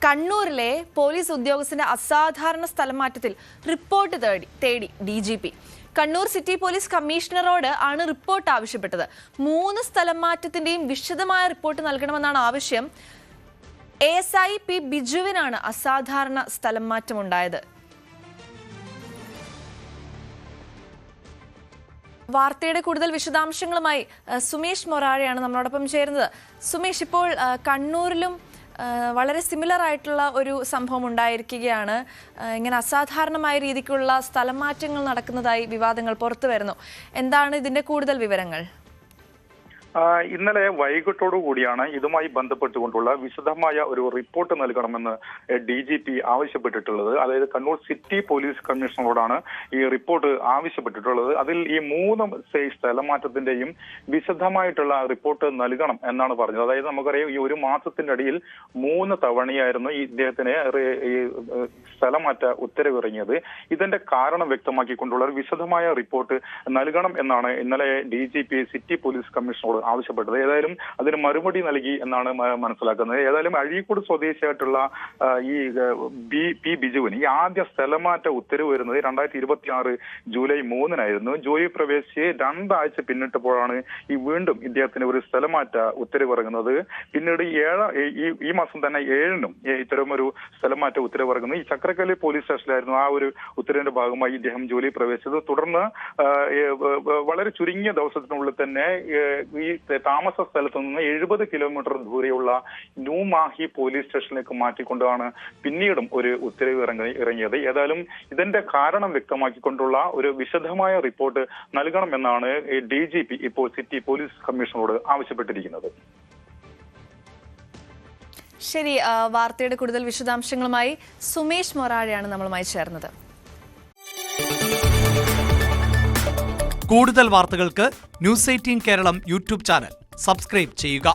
കണ്ണൂരിലെ പോലീസ് ഉദ്യോഗസ്ഥന്റെ അസാധാരണ സ്ഥലമാറ്റത്തിൽ റിപ്പോർട്ട് തേടി DGP. കണ്ണൂർ സിറ്റി പോലീസ് കമ്മീഷണറോട് ആണ് റിപ്പോർട്ട് ആവശ്യപ്പെട്ടത്. 3 സ്ഥലം മാറ്റത്തിന്റെയും വിശദമായ റിപ്പോർട്ട് നൽകണമെന്നാണ് ആവശ്യം. ASI P ബിജുവിനാണ് അസാധാരണ സ്ഥലം മാറ്റമുണ്ടായത്. വാർത്തയുടെ കൂടുതൽ വിശദാംശങ്ങളുമായി സുമേഷ് മൊറാഴയാണ് നമ്മളോടൊപ്പം ചേരുന്നത്. സുമേഷ്, ഇപ്പോൾ കണ്ണൂരിലും വളരെ സിമിലർ ആയിട്ടുള്ള ഒരു സംഭവം ഉണ്ടായിരിക്കുകയാണ്. ഇങ്ങനെ അസാധാരണമായ രീതിക്കുള്ള സ്ഥലം മാറ്റങ്ങൾ നടക്കുന്നതായി വിവാദങ്ങൾ പുറത്തു വരുന്നു. എന്താണ് ഇതിന്റെ കൂടുതൽ വിവരങ്ങൾ? ഇന്നലെ വൈകിട്ടോടു കൂടിയാണ് ഇതുമായി ബന്ധപ്പെട്ടുകൊണ്ടുള്ള വിശദമായ ഒരു റിപ്പോർട്ട് നൽകണമെന്ന് DGP ആവശ്യപ്പെട്ടിട്ടുള്ളത്. അതായത് കണ്ണൂർ സിറ്റി പോലീസ് കമ്മീഷണറോടാണ് ഈ റിപ്പോർട്ട് ആവശ്യപ്പെട്ടിട്ടുള്ളത്. അതിൽ ഈ 3 സ്ഥലമാറ്റത്തിന്റെയും വിശദമായിട്ടുള്ള റിപ്പോർട്ട് നൽകണം എന്നാണ് പറഞ്ഞത്. അതായത് നമുക്കറിയാം, ഈ 1 മാസത്തിന്റെ ഇടയിൽ 3 തവണയായിരുന്നു ഇദ്ദേഹത്തിന് ഈ സ്ഥലമാറ്റ ഉത്തരവിറങ്ങിയത്. ഇതിന്റെ കാരണം വ്യക്തമാക്കിക്കൊണ്ടുള്ള ഒരു വിശദമായ റിപ്പോർട്ട് നൽകണം എന്നാണ് ഇന്നലെ DGP സിറ്റി പോലീസ് കമ്മീഷണറോട് ആവശ്യപ്പെട്ടത്. ഏതായാലും അതിന് മറുപടി നൽകി എന്നാണ് മനസ്സിലാക്കുന്നത്. ഏതായാലും അഴീക്കോട് സ്വദേശിയായിട്ടുള്ള ഈ P ബിജുവിന് ഈ ആദ്യ സ്ഥലമാറ്റ ഉത്തരവ് വരുന്നത് 2026 ജൂലൈ 3-നായിരുന്നു. ജോലി പ്രവേശിച്ച് 2 ആഴ്ച പിന്നിട്ടപ്പോഴാണ് വീണ്ടും ഇദ്ദേഹത്തിന് ഒരു സ്ഥലമാറ്റ ഉത്തരവ് ഇറങ്ങുന്നത്. പിന്നീട് ഈ മാസം തന്നെ 7-നും ഇത്തരമൊരു സ്ഥലമാറ്റ ഉത്തരവ് ഇറങ്ങുന്നു. ഈ ചക്രക്കല്ല് പോലീസ് സ്റ്റേഷനിലായിരുന്നു ആ ഒരു ഉത്തരവിന്റെ ഭാഗമായി ഇദ്ദേഹം ജോലി പ്രവേശിച്ചത്. തുടർന്ന് വളരെ ചുരുങ്ങിയ ദിവസത്തിനുള്ളിൽ തന്നെ ഈ താമസ സ്ഥലത്തു നിന്ന് 70 കിലോമീറ്റർ ദൂരെയുള്ള ന്യൂമാഹി പോലീസ് സ്റ്റേഷനിലേക്ക് മാറ്റിക്കൊണ്ടാണ് പിന്നീടും ഒരു ഉത്തരവ് ഇറങ്ങിയത്. ഏതായാലും ഇതിന്റെ കാരണം വ്യക്തമാക്കിക്കൊണ്ടുള്ള ഒരു വിശദമായ റിപ്പോർട്ട് നൽകണമെന്നാണ് DGP ഇപ്പോൾ സിറ്റി പോലീസ് കമ്മീഷണറോട് ആവശ്യപ്പെട്ടിരിക്കുന്നത്. ശരി, വാർത്തയുടെ കൂടുതൽ വിശദാംശങ്ങളുമായി സുമേഷ് മൊറാഴയാണ് നമ്മളുമായി ചേർന്നത്. കൂടുതൽ വാർത്തകൾക്ക് News 18 Keralam YouTube channel subscribe ചെയ്യുക.